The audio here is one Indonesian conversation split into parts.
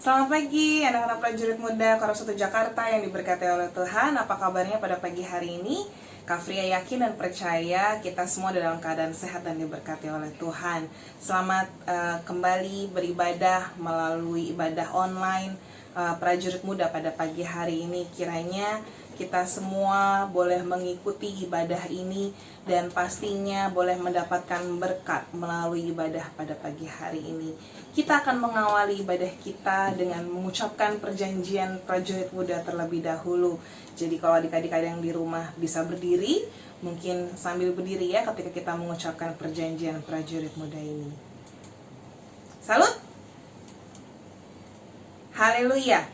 Selamat pagi anak-anak prajurit muda Korps 1 Jakarta yang diberkati oleh Tuhan. Apa kabarnya pada pagi hari ini? Kak Fria yakin dan percaya kita semua dalam keadaan sehat dan diberkati oleh Tuhan. Selamat kembali beribadah melalui ibadah online prajurit muda pada pagi hari ini. Kiranya kita semua boleh mengikuti ibadah ini dan pastinya boleh mendapatkan berkat melalui ibadah pada pagi hari ini. Kita akan mengawali ibadah kita dengan mengucapkan perjanjian prajurit muda terlebih dahulu. Jadi kalau adik-adik yang di rumah bisa berdiri, mungkin sambil berdiri ya ketika kita mengucapkan perjanjian prajurit muda ini. Salut! Haleluya!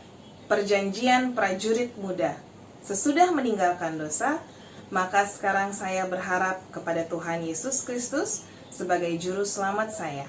Perjanjian prajurit muda. Sesudah meninggalkan dosa, maka sekarang saya berharap kepada Tuhan Yesus Kristus sebagai juru selamat saya.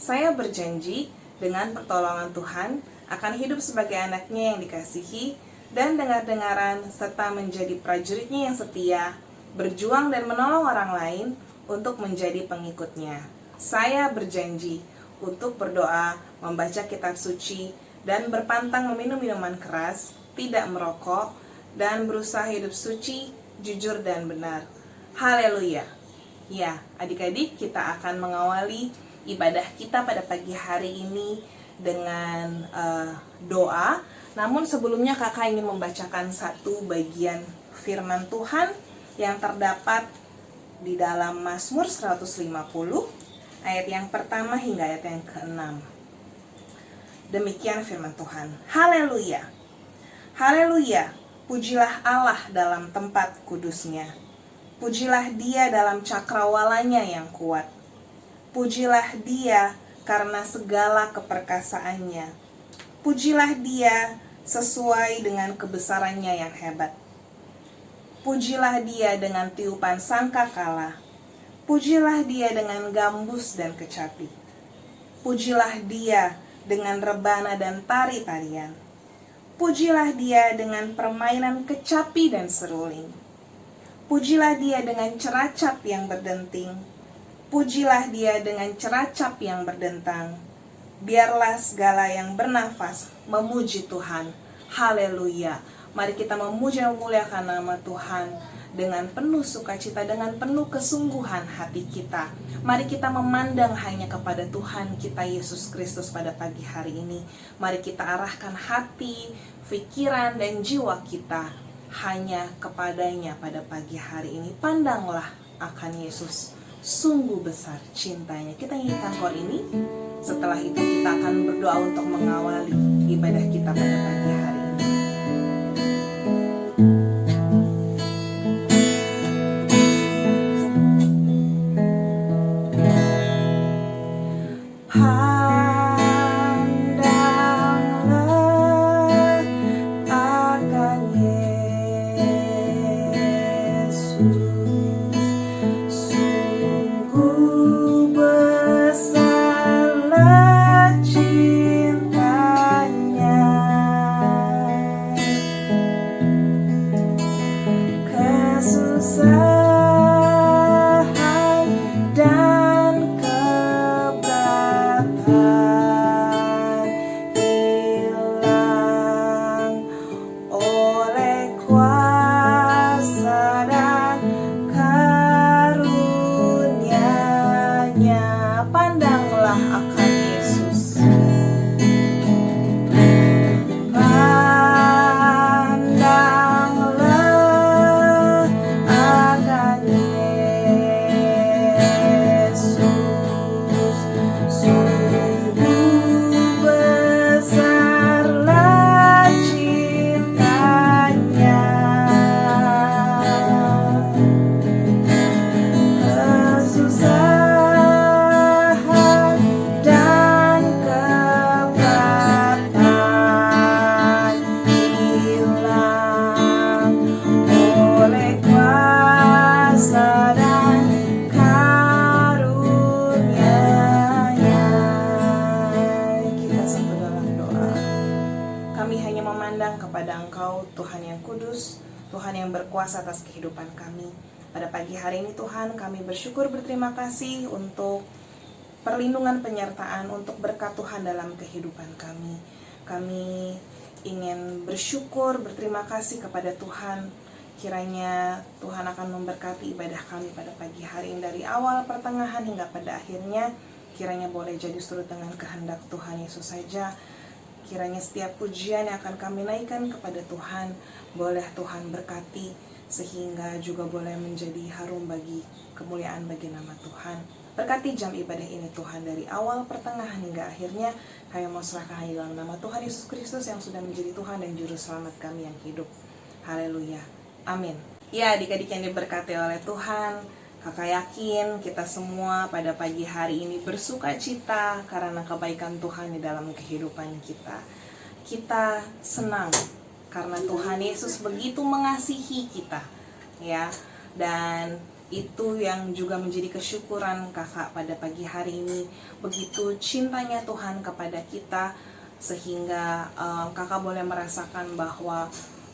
Saya berjanji dengan pertolongan Tuhan akan hidup sebagai anaknya yang dikasihi dan dengar-dengaran serta menjadi prajuritnya yang setia, berjuang dan menolong orang lain untuk menjadi pengikutnya. Saya berjanji untuk berdoa, membaca kitab suci, dan berpantang meminum minuman keras, tidak merokok, dan berusaha hidup suci, jujur, dan benar. Haleluya. Ya, adik-adik, kita akan mengawali ibadah kita pada pagi hari ini dengan doa. Namun sebelumnya kakak ingin membacakan satu bagian firman Tuhan yang terdapat di dalam Mazmur 150 ayat yang pertama hingga ayat yang ke-6. Demikian firman Tuhan. Haleluya. Haleluya. Pujilah Allah dalam tempat kudusnya. Pujilah Dia dalam cakrawalanya yang kuat. Pujilah Dia karena segala keperkasaannya. Pujilah Dia sesuai dengan kebesarannya yang hebat. Pujilah Dia dengan tiupan sangkakala. Pujilah Dia dengan gambus dan kecapi. Pujilah Dia dengan rebana dan tari-tarian. Pujilah Dia dengan permainan kecapi dan seruling. Pujilah Dia dengan ceracap yang berdenting. Pujilah Dia dengan ceracap yang berdentang. Biarlah segala yang bernafas memuji Tuhan. Haleluya. Mari kita memuji dan memuliakan nama Tuhan dengan penuh sukacita, dengan penuh kesungguhan hati kita. Mari kita memandang hanya kepada Tuhan kita Yesus Kristus pada pagi hari ini. Mari kita arahkan hati, pikiran, dan jiwa kita hanya kepadanya pada pagi hari ini. Pandanglah akan Yesus, sungguh besar cintanya. Kita nyanyikan kor ini. Setelah itu kita akan berdoa untuk mengawali ibadah kita pada pagi hari ini. Tuhan yang berkuasa atas kehidupan kami. Pada pagi hari ini Tuhan, kami bersyukur berterima kasih untuk perlindungan penyertaan, untuk berkat Tuhan dalam kehidupan kami. Kami ingin bersyukur, berterima kasih kepada Tuhan. Kiranya Tuhan akan memberkati ibadah kami pada pagi hari ini, dari awal, pertengahan, hingga pada akhirnya. Kiranya boleh jadi surut dengan kehendak Tuhan Yesus saja. Kiranya setiap pujian yang akan kami naikkan kepada Tuhan, boleh Tuhan berkati, sehingga juga boleh menjadi harum bagi kemuliaan bagi nama Tuhan. Berkati jam ibadah ini Tuhan, dari awal, pertengahan, hingga akhirnya. Kami mau serahkan hanya dalam nama Tuhan Yesus Kristus yang sudah menjadi Tuhan dan Juru Selamat kami yang hidup. Haleluya. Amin. Ya, adik-adik yang diberkati oleh Tuhan, kakak yakin kita semua pada pagi hari ini bersuka cita karena kebaikan Tuhan di dalam kehidupan kita. Kita senang karena Tuhan Yesus begitu mengasihi kita, ya. Dan itu yang juga menjadi kesyukuran kakak pada pagi hari ini. Begitu cintanya Tuhan kepada kita, sehingga kakak boleh merasakan bahwa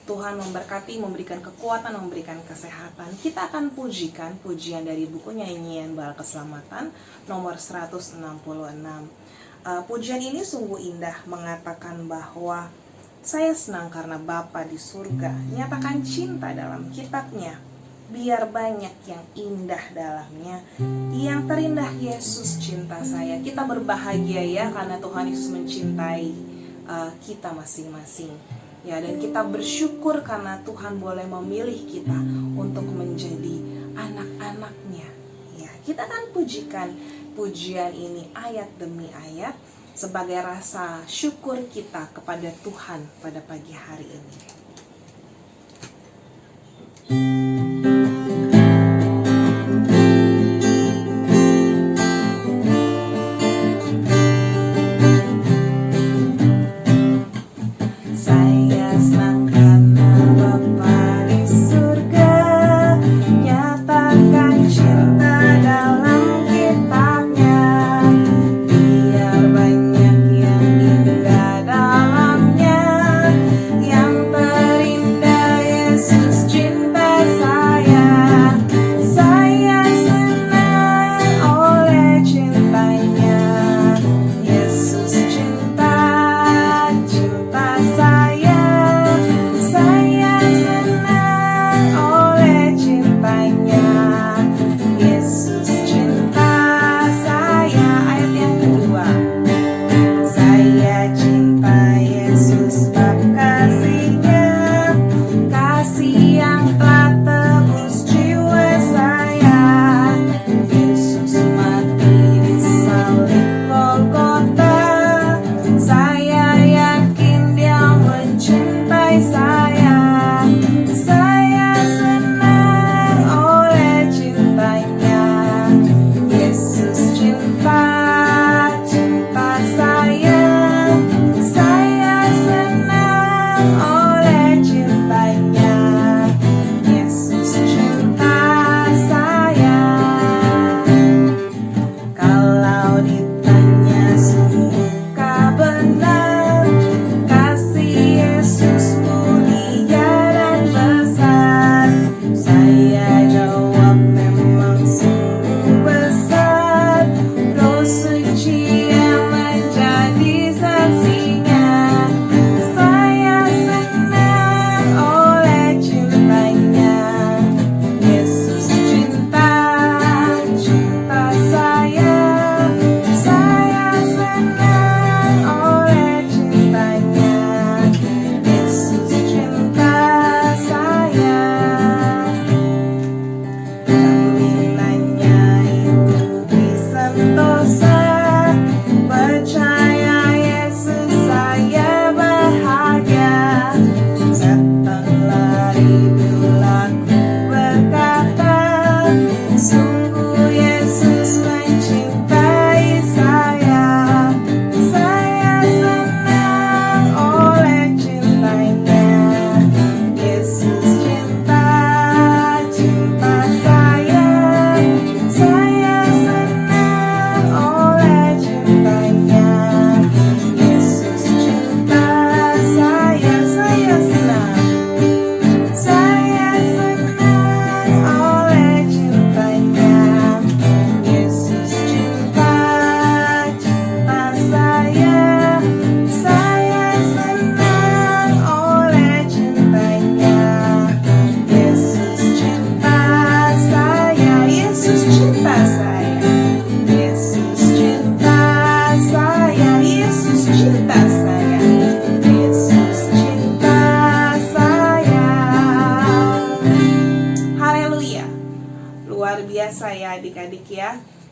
Tuhan memberkati, memberikan kekuatan, memberikan kesehatan. Kita akan pujikan pujian dari buku Nyanyian Bala Keselamatan nomor 166. Pujian ini sungguh indah, mengatakan bahwa saya senang karena Bapa di surga nyatakan cinta dalam kitabnya. Biar banyak yang indah dalamnya, yang terindah Yesus cinta saya. Kita berbahagia ya karena Tuhan Yesus mencintai kita masing-masing. Ya, dan kita bersyukur karena Tuhan boleh memilih kita untuk menjadi anak-anaknya. Ya, kita akan pujikan pujian ini ayat demi ayat sebagai rasa syukur kita kepada Tuhan pada pagi hari ini. Yang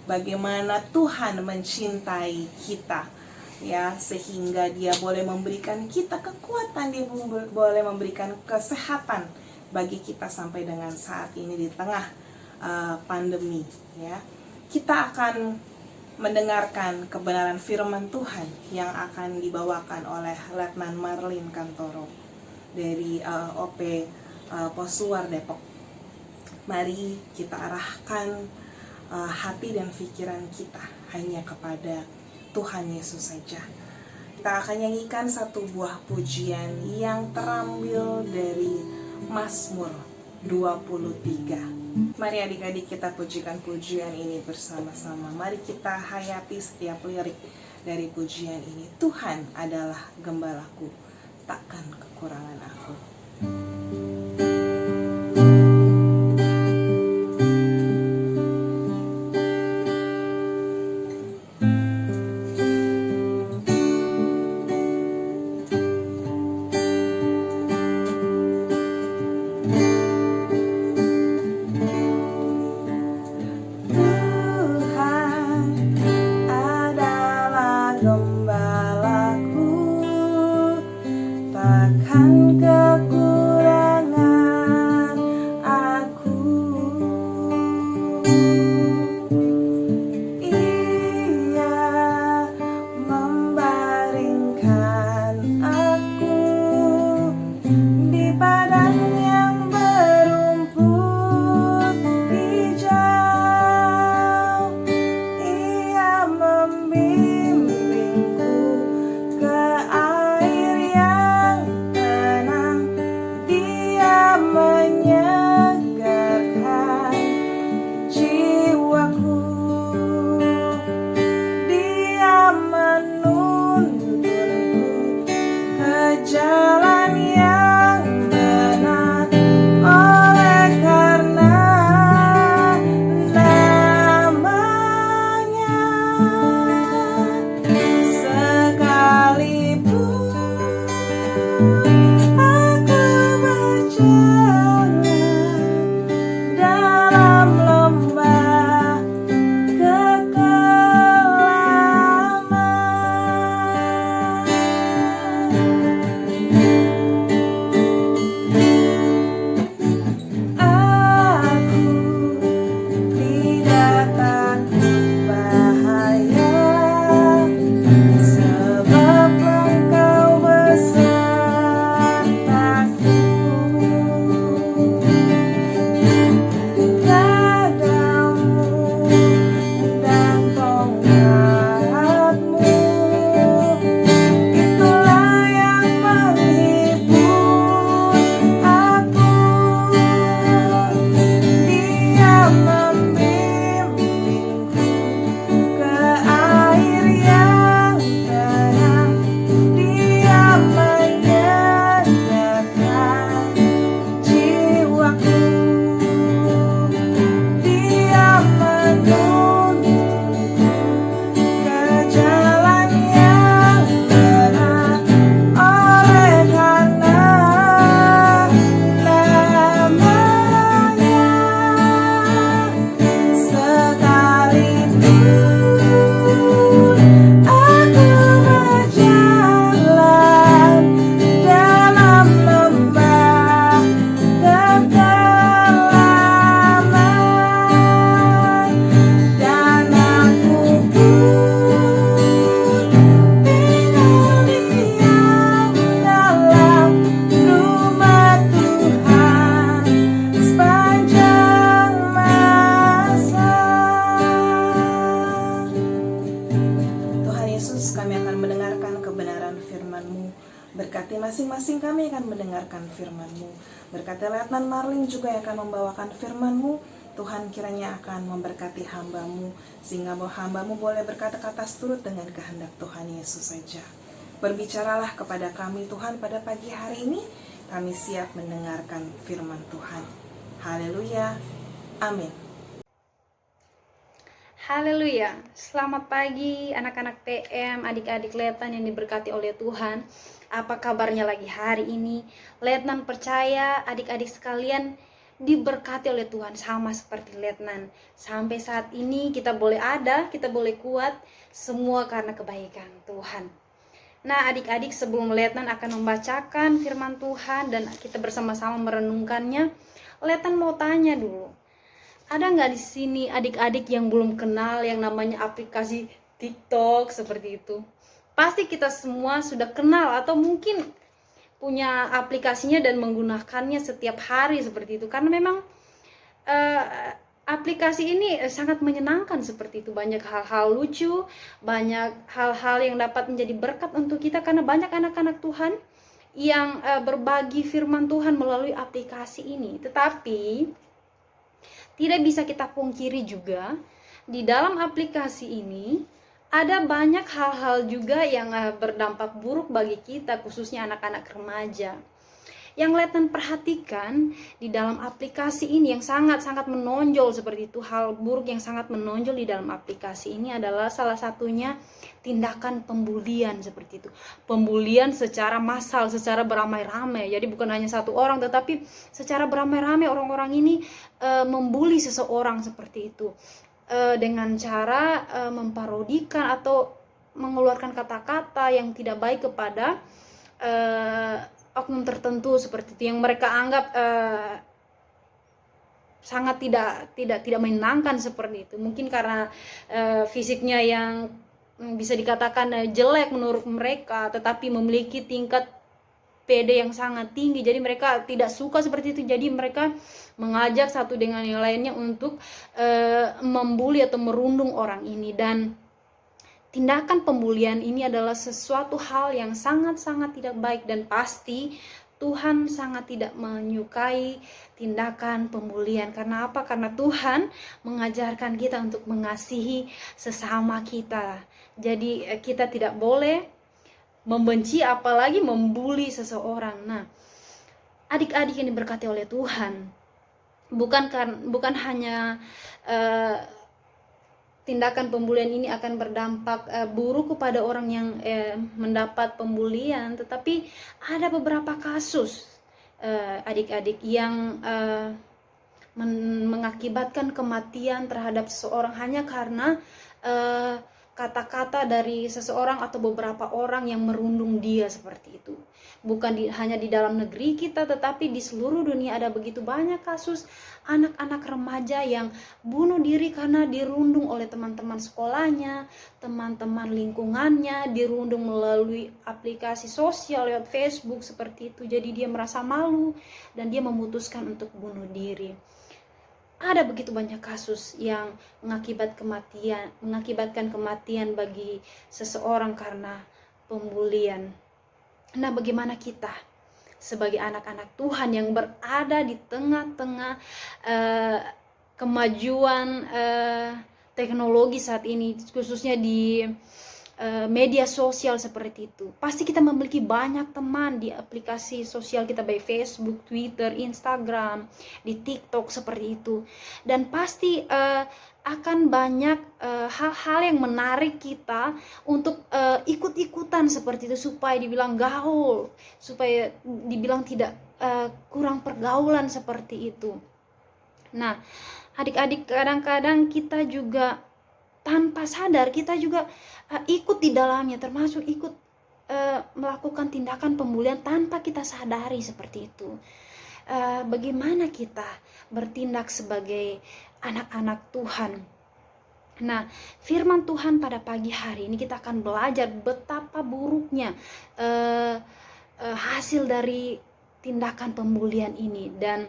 bagaimana Tuhan mencintai kita, ya, sehingga Dia boleh memberikan kita kekuatan, Dia boleh memberikan kesehatan bagi kita sampai dengan saat ini di tengah pandemi, ya. Kita akan mendengarkan kebenaran firman Tuhan yang akan dibawakan oleh Letnan Marlin Kantoro dari OP Posuar Depok. Mari kita arahkan hati dan pikiran kita hanya kepada Tuhan Yesus saja. Kita akan nyanyikan satu buah pujian yang terambil dari Mazmur 23. Mari adik-adik kita pujikan pujian ini bersama-sama. Mari kita hayati setiap lirik dari pujian ini. Tuhan adalah gembalaku, takkan kekurangan aku. Berkati masing-masing kami akan mendengarkan firman-Mu. Berkati Letnan Marlin juga yang akan membawakan firman-Mu. Tuhan kiranya akan memberkati hamba-Mu, sehingga hamba-Mu boleh berkata-kata seturut dengan kehendak Tuhan Yesus saja. Berbicaralah kepada kami Tuhan pada pagi hari ini. Kami siap mendengarkan firman Tuhan. Haleluya. Amin. Haleluya. Selamat pagi anak-anak PM, adik-adik Letnan yang diberkati oleh Tuhan. Apa kabarnya lagi hari ini? Letnan percaya adik-adik sekalian diberkati oleh Tuhan sama seperti Letnan. Sampai saat ini kita boleh ada, kita boleh kuat, semua karena kebaikan Tuhan. Nah, adik-adik, sebelum Letnan akan membacakan firman Tuhan dan kita bersama-sama merenungkannya, Letnan mau tanya dulu. Ada nggak di sini adik-adik yang belum kenal yang namanya aplikasi TikTok seperti itu? Pasti kita semua sudah kenal atau mungkin punya aplikasinya dan menggunakannya setiap hari seperti itu. Karena memang aplikasi ini sangat menyenangkan seperti itu. Banyak hal-hal lucu, banyak hal-hal yang dapat menjadi berkat untuk kita karena banyak anak-anak Tuhan yang berbagi firman Tuhan melalui aplikasi ini. Tetapi tidak bisa kita pungkiri juga di dalam aplikasi ini ada banyak hal-hal juga yang berdampak buruk bagi kita, khususnya anak-anak remaja. Yang Letnan perhatikan di dalam aplikasi ini yang sangat-sangat menonjol seperti itu, hal buruk yang sangat menonjol di dalam aplikasi ini adalah salah satunya tindakan pembulian seperti itu. Pembulian secara massal, secara beramai-ramai. Jadi bukan hanya satu orang, tetapi secara beramai-ramai orang-orang ini membuli seseorang seperti itu. Dengan cara memparodikan atau mengeluarkan kata-kata yang tidak baik kepada oknum tertentu seperti itu yang mereka anggap sangat tidak menyenangkan seperti itu. Mungkin karena fisiknya yang bisa dikatakan jelek menurut mereka, tetapi memiliki tingkat PD yang sangat tinggi, jadi mereka tidak suka seperti itu. Jadi mereka mengajak satu dengan yang lainnya untuk membuli atau merundung orang ini. Dan tindakan pembulian ini adalah sesuatu hal yang sangat-sangat tidak baik, dan pasti Tuhan sangat tidak menyukai tindakan pembulian. Karena apa? Karena Tuhan mengajarkan kita untuk mengasihi sesama kita. Jadi kita tidak boleh membenci apalagi membuli seseorang. Nah, adik-adik yang diberkati oleh Tuhan, bukan hanya tindakan pembulian ini akan berdampak buruk kepada orang yang mendapat pembulian, tetapi ada beberapa kasus adik-adik yang mengakibatkan kematian terhadap seseorang hanya karena kata-kata dari seseorang atau beberapa orang yang merundung dia seperti itu. Bukan hanya di dalam negeri kita, tetapi di seluruh dunia ada begitu banyak kasus anak-anak remaja yang bunuh diri karena dirundung oleh teman-teman sekolahnya, teman-teman lingkungannya, dirundung melalui aplikasi sosial lewat Facebook seperti itu. Jadi dia merasa malu dan dia memutuskan untuk bunuh diri. Ada begitu banyak kasus yang mengakibatkan kematian bagi seseorang karena pembulian. Nah, bagaimana kita sebagai anak-anak Tuhan yang berada di tengah-tengah kemajuan teknologi saat ini, khususnya di media sosial seperti itu. Pasti kita memiliki banyak teman di aplikasi sosial kita, baik Facebook, Twitter, Instagram, di TikTok seperti itu. Dan pasti akan banyak hal-hal yang menarik kita untuk ikut-ikutan seperti itu, supaya dibilang gaul, supaya dibilang tidak kurang pergaulan seperti itu. Nah, adik-adik, kadang-kadang kita juga tanpa sadar kita juga ikut di dalamnya, termasuk ikut melakukan tindakan pembulian tanpa kita sadari seperti itu. Bagaimana kita bertindak sebagai anak-anak Tuhan? Nah, firman Tuhan pada pagi hari ini kita akan belajar betapa buruknya hasil dari tindakan pembulian ini. Dan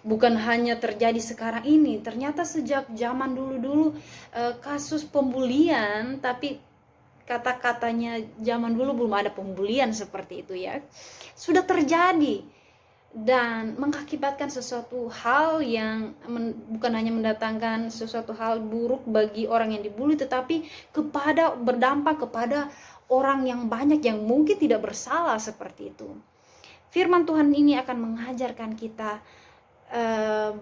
bukan hanya terjadi sekarang ini, ternyata sejak zaman dulu-dulu kasus pembulian, tapi kata-katanya zaman dulu belum ada pembulian seperti itu ya, sudah terjadi dan mengakibatkan sesuatu hal yang bukan hanya mendatangkan sesuatu hal buruk bagi orang yang dibully, tetapi berdampak kepada orang yang banyak yang mungkin tidak bersalah seperti itu. Firman Tuhan ini akan mengajarkan kita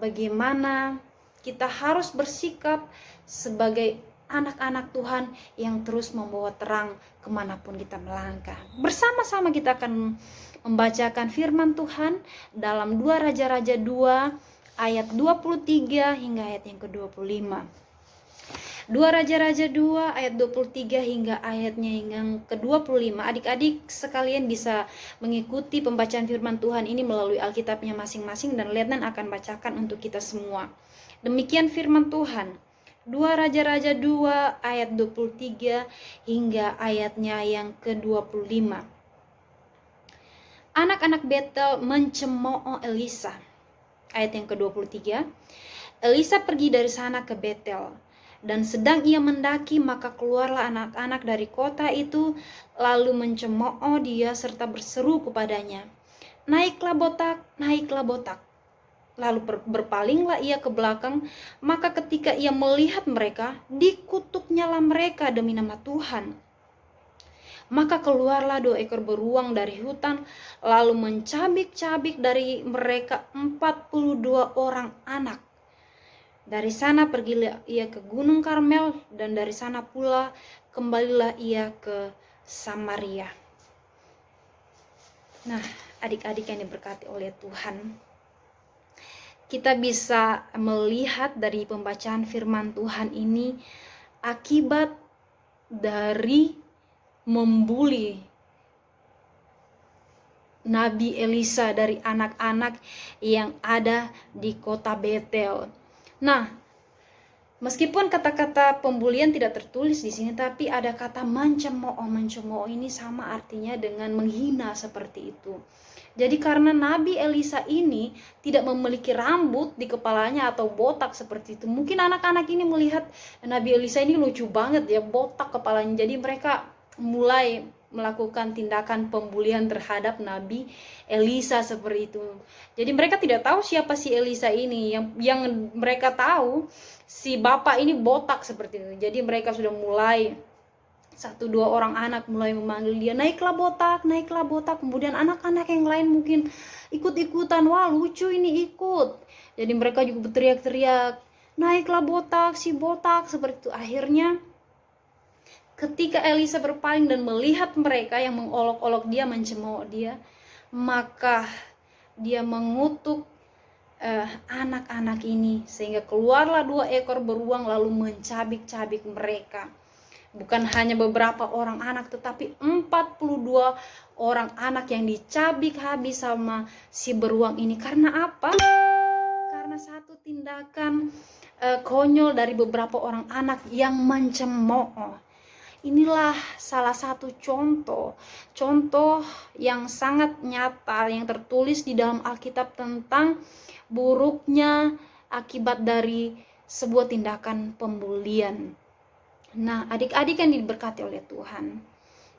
bagaimana kita harus bersikap sebagai anak-anak Tuhan yang terus membawa terang kemanapun kita melangkah. Bersama-sama kita akan membacakan firman Tuhan dalam 2 Raja-Raja 2 ayat 23 hingga ayat yang ke-25. 2 Raja-Raja 2 ayat 23 hingga ayatnya yang ke-25. Adik-adik sekalian bisa mengikuti pembacaan firman Tuhan ini melalui Alkitabnya masing-masing, dan Letnan akan bacakan untuk kita semua. Demikian firman Tuhan. 2 Raja-Raja 2 ayat 23 hingga ayatnya yang ke-25. Anak-anak Betel mencemooh Elisa. Ayat yang ke-23. Elisa pergi dari sana ke Betel. Dan sedang ia mendaki, maka keluarlah anak-anak dari kota itu, lalu mencemooh dia serta berseru kepadanya, naiklah botak, naiklah botak. Lalu berpalinglah ia ke belakang, maka ketika ia melihat mereka, dikutuknyalah mereka demi nama Tuhan. Maka keluarlah 2 ekor beruang dari hutan, lalu mencabik-cabik dari mereka 42 orang anak. Dari sana pergilah ia ke Gunung Karmel, dan dari sana pula kembalilah ia ke Samaria. Nah, adik-adik yang diberkati oleh Tuhan, kita bisa melihat dari pembacaan firman Tuhan ini akibat dari membuli Nabi Elisa dari anak-anak yang ada di kota Betel. Nah, meskipun kata-kata pembulian tidak tertulis di sini, tapi ada kata mencemooh. Mencemooh ini sama artinya dengan menghina seperti itu. Jadi karena Nabi Elisa ini tidak memiliki rambut di kepalanya atau botak seperti itu, mungkin anak-anak ini melihat Nabi Elisa ini lucu banget ya, botak kepalanya. Jadi mereka mulai melakukan tindakan pembulian terhadap Nabi Elisa seperti itu. Jadi mereka tidak tahu siapa si Elisa ini. Yang mereka tahu si bapak ini botak seperti itu. Jadi mereka sudah mulai 1-2 orang anak mulai memanggil dia, naiklah botak, naiklah botak. Kemudian anak-anak yang lain mungkin ikut-ikutan, wah lucu ini ikut. Jadi mereka juga berteriak-teriak, naiklah botak, si botak seperti itu. Akhirnya ketika Elisa berpaling dan melihat mereka yang mengolok-olok dia, mencemooh dia, maka dia mengutuk anak-anak ini, sehingga keluarlah 2 ekor beruang lalu mencabik-cabik mereka. Bukan hanya beberapa orang anak, tetapi 42 orang anak yang dicabik habis sama si beruang ini. Karena apa? Karena satu tindakan konyol dari beberapa orang anak yang mencemooh. Inilah salah satu contoh yang sangat nyata yang tertulis di dalam Alkitab tentang buruknya akibat dari sebuah tindakan pembulian. Nah, adik-adik yang diberkati oleh Tuhan,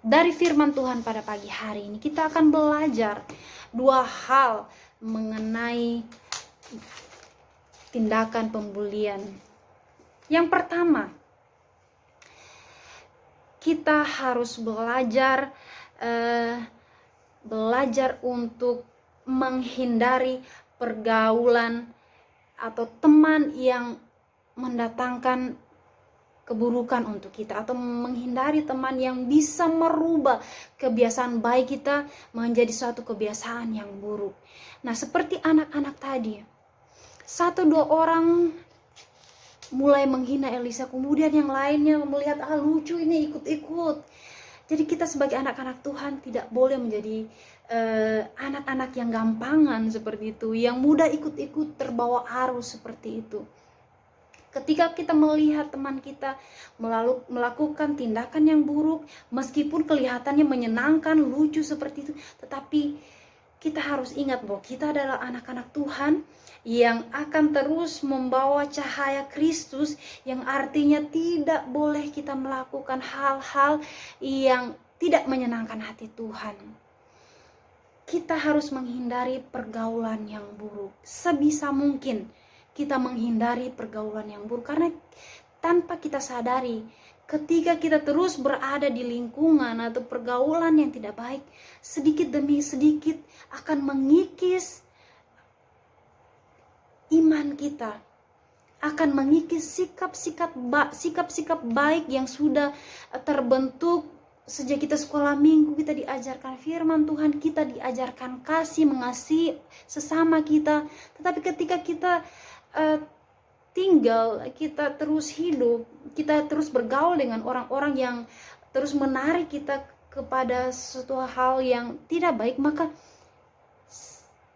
dari firman Tuhan pada pagi hari ini kita akan belajar 2 hal mengenai tindakan pembulian. Yang pertama, kita harus belajar untuk menghindari pergaulan atau teman yang mendatangkan keburukan untuk kita, atau menghindari teman yang bisa merubah kebiasaan baik kita menjadi suatu kebiasaan yang buruk. Nah, seperti anak-anak tadi, 1-2 orang mulai menghina Elisa, kemudian yang lainnya melihat lucu ini ikut-ikut. Jadi kita sebagai anak-anak Tuhan tidak boleh menjadi anak-anak yang gampangan seperti itu, yang mudah ikut-ikut terbawa arus seperti itu. Ketika kita melihat teman kita melakukan tindakan yang buruk, meskipun kelihatannya menyenangkan, lucu seperti itu, tetapi kita harus ingat bahwa kita adalah anak-anak Tuhan yang akan terus membawa cahaya Kristus, yang artinya tidak boleh kita melakukan hal-hal yang tidak menyenangkan hati Tuhan. Kita harus menghindari pergaulan yang buruk. Sebisa mungkin kita menghindari pergaulan yang buruk, karena tanpa kita sadari, ketika kita terus berada di lingkungan atau pergaulan yang tidak baik, sedikit demi sedikit akan mengikis iman kita, akan mengikis sikap-sikap baik yang sudah terbentuk sejak kita sekolah minggu kita diajarkan firman Tuhan, kita diajarkan kasih, mengasihi sesama kita. Tetapi ketika kita tinggal, kita terus hidup, kita terus bergaul dengan orang-orang yang terus menarik kita kepada suatu hal yang tidak baik, maka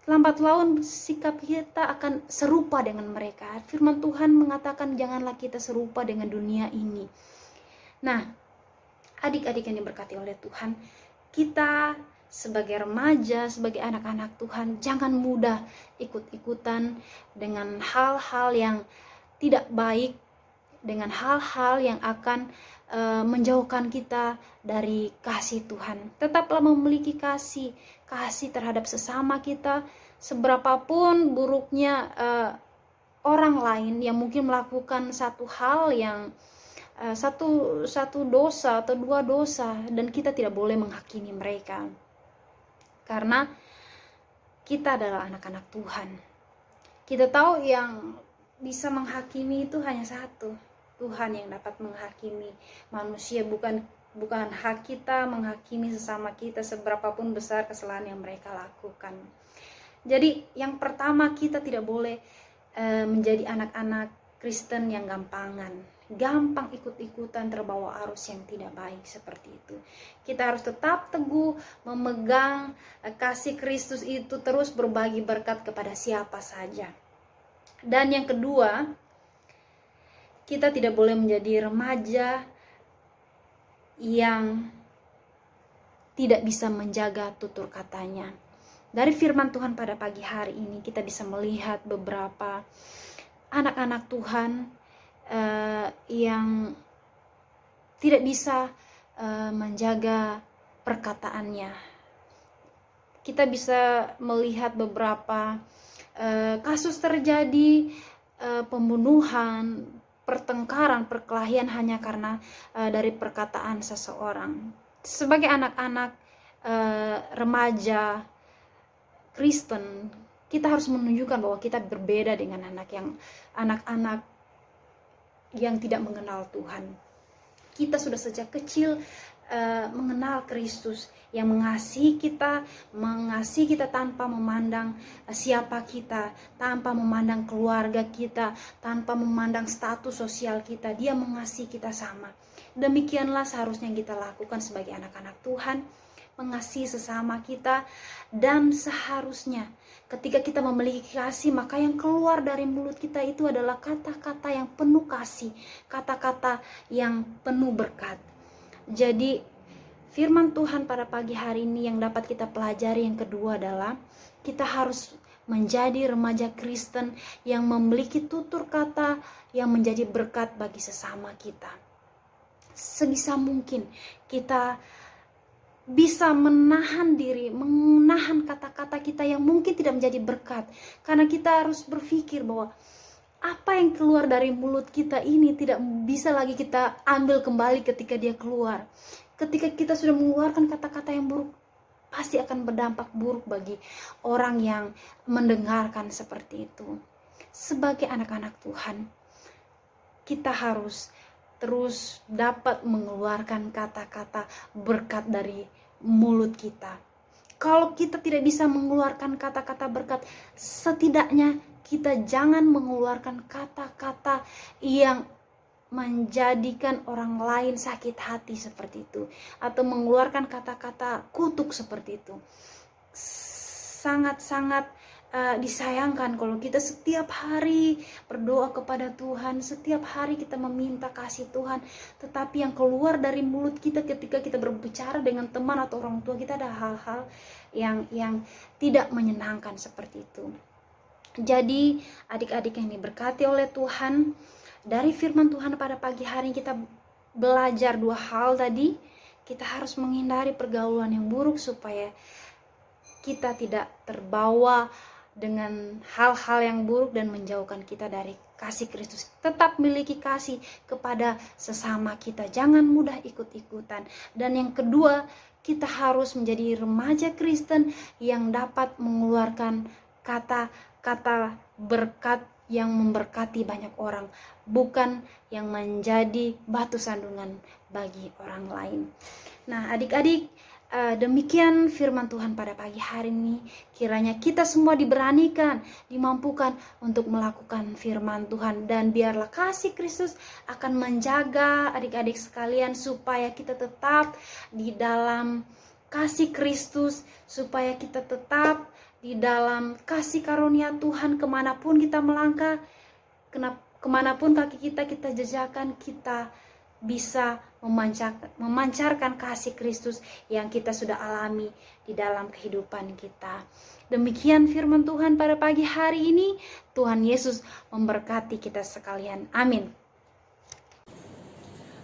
lambat laun sikap kita akan serupa dengan mereka. Firman Tuhan mengatakan janganlah kita serupa dengan dunia ini. Nah, adik-adik yang diberkati oleh Tuhan, kita sebagai remaja, sebagai anak-anak Tuhan, jangan mudah ikut-ikutan dengan hal-hal yang tidak baik, dengan hal-hal yang akan menjauhkan kita dari kasih Tuhan. Tetaplah memiliki kasih terhadap sesama kita, seberapapun buruknya orang lain yang mungkin melakukan satu hal yang satu dosa atau dua dosa, dan kita tidak boleh menghakimi mereka karena kita adalah anak-anak Tuhan. Kita tahu yang bisa menghakimi itu hanya satu, Tuhan yang dapat menghakimi manusia. Bukan hak kita menghakimi sesama kita seberapapun besar kesalahan yang mereka lakukan. Jadi yang pertama, kita tidak boleh menjadi anak-anak Kristen yang gampang ikut-ikutan terbawa arus yang tidak baik seperti itu. Kita harus tetap teguh memegang kasih Kristus itu, terus berbagi berkat kepada siapa saja. Dan yang kedua, kita tidak boleh menjadi remaja yang tidak bisa menjaga tutur katanya. Dari firman Tuhan pada pagi hari ini kita bisa melihat beberapa anak-anak Tuhan yang tidak bisa menjaga perkataannya. Kita bisa melihat beberapa kasus terjadi, pembunuhan, pertengkaran, perkelahian hanya karena dari perkataan seseorang. Sebagai anak-anak remaja Kristen, kita harus menunjukkan bahwa kita berbeda dengan anak-anak yang tidak mengenal Tuhan. Kita sudah sejak kecil mengenal Kristus yang mengasihi kita tanpa memandang siapa kita, tanpa memandang keluarga kita, tanpa memandang status sosial kita. Dia mengasihi kita sama. Demikianlah seharusnya kita lakukan sebagai anak-anak Tuhan, mengasihi sesama kita. Dan seharusnya ketika kita memiliki kasih, maka yang keluar dari mulut kita itu adalah kata-kata yang penuh kasih, kata-kata yang penuh berkat. Jadi firman Tuhan pada pagi hari ini yang dapat kita pelajari yang kedua adalah kita harus menjadi remaja Kristen yang memiliki tutur kata yang menjadi berkat bagi sesama kita. Sebisa mungkin kita bisa menahan diri, menahan kata-kata kita yang mungkin tidak menjadi berkat, karena kita harus berpikir bahwa apa yang keluar dari mulut kita ini tidak bisa lagi kita ambil kembali ketika dia keluar. Ketika kita sudah mengeluarkan kata-kata yang buruk, pasti akan berdampak buruk bagi orang yang mendengarkan seperti itu. Sebagai anak-anak Tuhan, kita harus terus dapat mengeluarkan kata-kata berkat dari mulut kita. Kalau kita tidak bisa mengeluarkan kata-kata berkat, setidaknya kita jangan mengeluarkan kata-kata yang menjadikan orang lain sakit hati seperti itu, atau mengeluarkan kata-kata kutuk seperti itu. Sangat-sangat disayangkan kalau kita setiap hari berdoa kepada Tuhan, setiap hari kita meminta kasih Tuhan, tetapi yang keluar dari mulut kita ketika kita berbicara dengan teman atau orang tua kita ada hal-hal yang tidak menyenangkan seperti itu. Jadi adik-adik yang diberkati oleh Tuhan, dari firman Tuhan pada pagi hari kita belajar dua hal tadi. Kita harus menghindari pergaulan yang buruk supaya kita tidak terbawa dengan hal-hal yang buruk dan menjauhkan kita dari kasih Kristus. Tetap miliki kasih kepada sesama kita, jangan mudah ikut-ikutan. Dan yang kedua, kita harus menjadi remaja Kristen yang dapat mengeluarkan kata-kata berkat yang memberkati banyak orang, bukan yang menjadi batu sandungan bagi orang lain. Nah, adik-adik, demikian firman Tuhan pada pagi hari ini. Kiranya kita semua diberanikan, dimampukan untuk melakukan firman Tuhan. Dan biarlah kasih Kristus akan menjaga adik-adik sekalian supaya kita tetap di dalam kasih Kristus, supaya kita tetap di dalam kasih karunia Tuhan kemanapun kita melangkah, kemanapun kaki kita jejakkan, kita bisa memancarkan kasih Kristus yang kita sudah alami di dalam kehidupan kita. Demikian firman Tuhan pada pagi hari ini. Tuhan Yesus memberkati kita sekalian. Amin.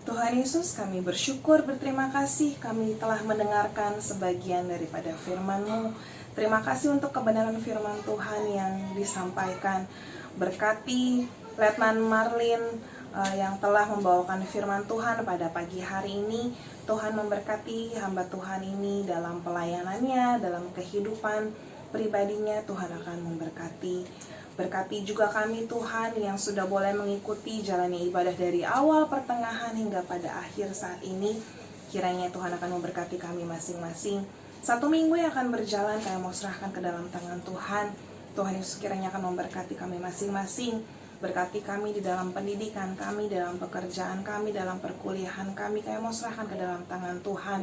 Tuhan Yesus, kami bersyukur, berterima kasih kami telah mendengarkan sebagian daripada firman-Mu. Terima kasih untuk kebenaran firman Tuhan yang disampaikan. Berkati Letnan Marlin yang telah membawakan firman Tuhan pada pagi hari ini. Tuhan memberkati hamba Tuhan ini dalam pelayanannya, dalam kehidupan pribadinya. Tuhan akan memberkati. Berkati juga kami Tuhan yang sudah boleh mengikuti jalannya ibadah dari awal, pertengahan hingga pada akhir saat ini. Kiranya Tuhan akan memberkati kami masing-masing. Satu minggu yang akan berjalan, kami mau serahkan ke dalam tangan Tuhan. Tuhan Yesus kiranya akan memberkati kami masing-masing. Berkati kami di dalam pendidikan kami, dalam pekerjaan kami, dalam perkuliahan kami. Kami mau serahkan ke dalam tangan Tuhan.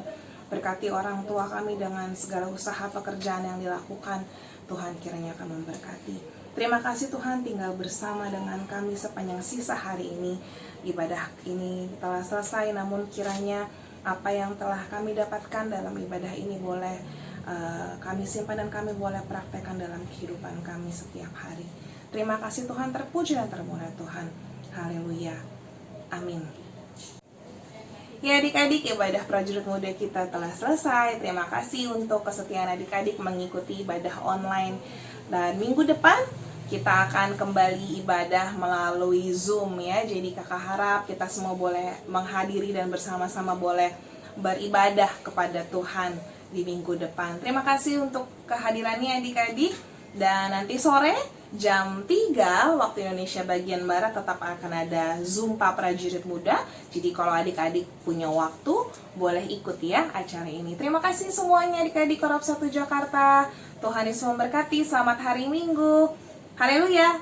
Berkati orang tua kami dengan segala usaha pekerjaan yang dilakukan. Tuhan kiranya akan memberkati. Terima kasih Tuhan tinggal bersama dengan kami sepanjang sisa hari ini. Ibadah ini telah selesai, namun kiranya apa yang telah kami dapatkan dalam ibadah ini boleh kami simpan dan kami boleh praktekkan dalam kehidupan kami setiap hari. Terima kasih Tuhan, terpuji dan termulia Tuhan. Haleluya. Amin. Ya adik-adik, ibadah prajurit muda kita telah selesai. Terima kasih untuk kesetiaan adik-adik mengikuti ibadah online. Dan minggu depan kita akan kembali ibadah melalui Zoom ya. Jadi kakak harap kita semua boleh menghadiri dan bersama-sama boleh beribadah kepada Tuhan di minggu depan. Terima kasih untuk kehadirannya adik-adik. Dan nanti sore jam 3 waktu Indonesia bagian Barat tetap akan ada Zumpa Prajurit Muda. Jadi kalau adik-adik punya waktu, boleh ikut ya acara ini. Terima kasih semuanya adik-adik Korab 1 Jakarta. Tuhan Yesus memberkati. Selamat hari Minggu. Haleluya.